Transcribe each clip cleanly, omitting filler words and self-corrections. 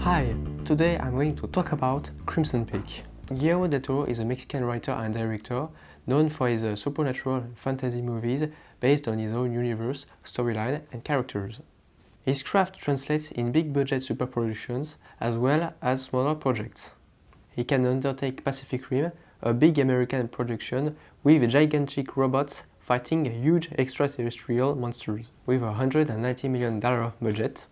Hi, today I'm going to talk about Crimson Peak. Guillermo Del Toro is a Mexican writer and director known for his supernatural and fantasy movies based on his own universe, storyline and characters. His craft translates in big-budget superproductions as well as smaller projects. He can undertake Pacific Rim, a big American production with gigantic robots fighting huge extraterrestrial monsters, with a $190 million budget.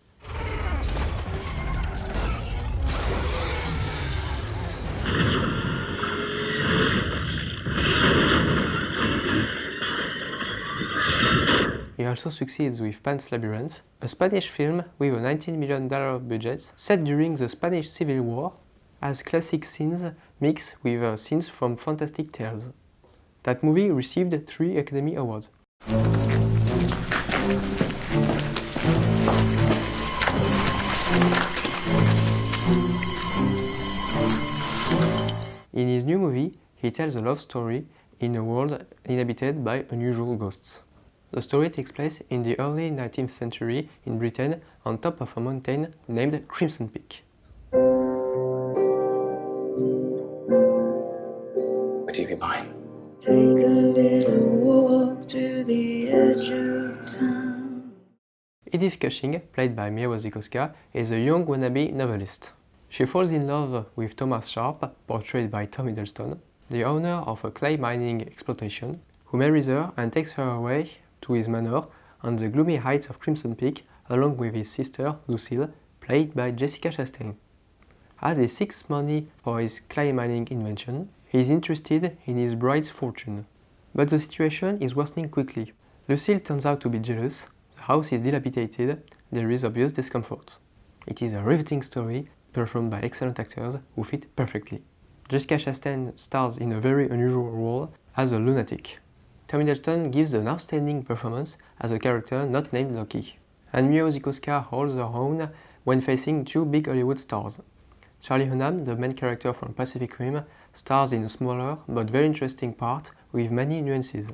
He also succeeds with Pan's Labyrinth, a Spanish film with a $19 million budget set during the Spanish Civil War, as classic scenes mixed with scenes from fantastic tales. That movie received 3 Academy Awards. In his new movie, he tells a love story in a world inhabited by unusual ghosts. The story takes place in the early 19th century in Britain on top of a mountain named Crimson Peak. What do you be buying? Take a little walk to the edge of town. Edith Cushing, played by Mia Wasikowska, is a young wannabe novelist. She falls in love with Thomas Sharp, portrayed by Tom Hiddleston, the owner of a clay mining exploitation, who marries her and takes her away to his manor on the gloomy heights of Crimson Peak, along with his sister Lucille, played by Jessica Chastain. As he seeks money for his clay mining invention, he is interested in his bride's fortune. But the situation is worsening quickly. Lucille turns out to be jealous, the house is dilapidated, there is obvious discomfort. It is a riveting story, performed by excellent actors who fit perfectly. Jessica Chastain stars in a very unusual role as a lunatic. Tom Hiddleston gives an outstanding performance as a character not named Loki. And Mia Wasikowska holds her own when facing 2 big Hollywood stars. Charlie Hunnam, the main character from Pacific Rim, stars in a smaller but very interesting part with many nuances.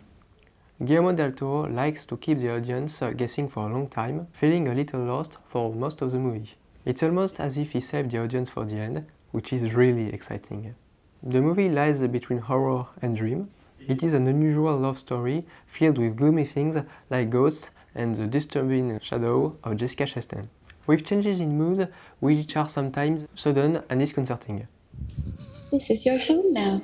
Guillermo Del Toro likes to keep the audience guessing for a long time, feeling a little lost for most of the movie. It's almost as if he saved the audience for the end, which is really exciting. The movie lies between horror and dream. It is an unusual love story filled with gloomy things like ghosts and the disturbing shadow of Jessica Chastain, with changes in mood which are sometimes sudden and disconcerting. This is your home now.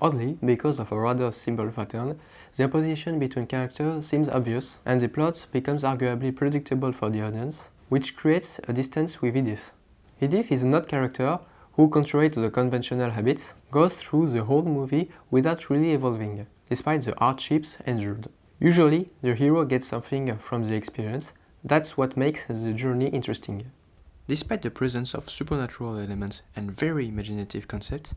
Oddly, because of a rather simple pattern, the opposition between characters seems obvious and the plot becomes arguably predictable for the audience, which creates a distance with Edith. Edith is an odd character who, contrary to the conventional habits, goes through the whole movie without really evolving, despite the hardships endured. Usually, the hero gets something from the experience. That's what makes the journey interesting. Despite the presence of supernatural elements and very imaginative concepts,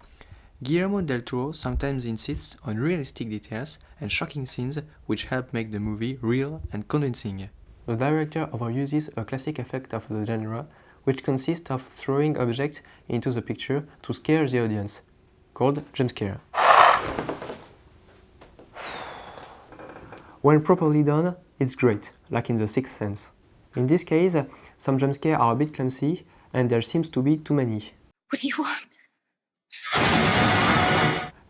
Guillermo Del Toro sometimes insists on realistic details and shocking scenes which help make the movie real and convincing. The director overuses a classic effect of the genre, which consists of throwing objects into the picture to scare the audience, called jumpscare. When properly done, it's great, like in The Sixth Sense. In this case, some jumpscares are a bit clumsy, and there seems to be too many. What do you want?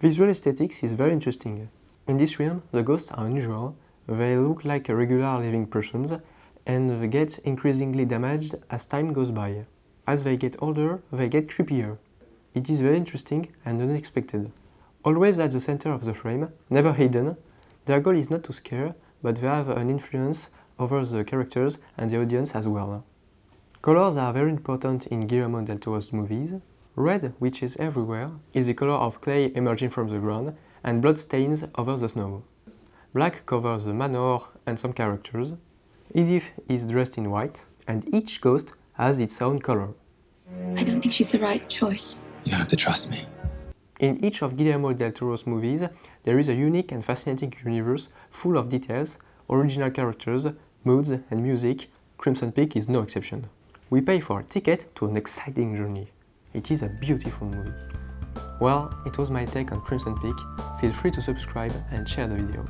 Visual aesthetics is very interesting. In this film, the ghosts are unusual, they look like regular living persons, and they get increasingly damaged as time goes by. As they get older, they get creepier. It is very interesting and unexpected. Always at the center of the frame, never hidden, their goal is not to scare, but they have an influence over the characters and the audience as well. Colors are very important in Guillermo del Toro's movies. Red, which is everywhere, is the color of clay emerging from the ground, and blood stains over the snow. Black covers the manor and some characters. Edith is dressed in white, and each ghost has its own color. I don't think she's the right choice. You have to trust me. In each of Guillermo del Toro's movies, there is a unique and fascinating universe full of details, original characters, moods and music. Crimson Peak is no exception. We pay for a ticket to an exciting journey. It is a beautiful movie. Well, it was my take on Crimson Peak. Feel free to subscribe and share the video.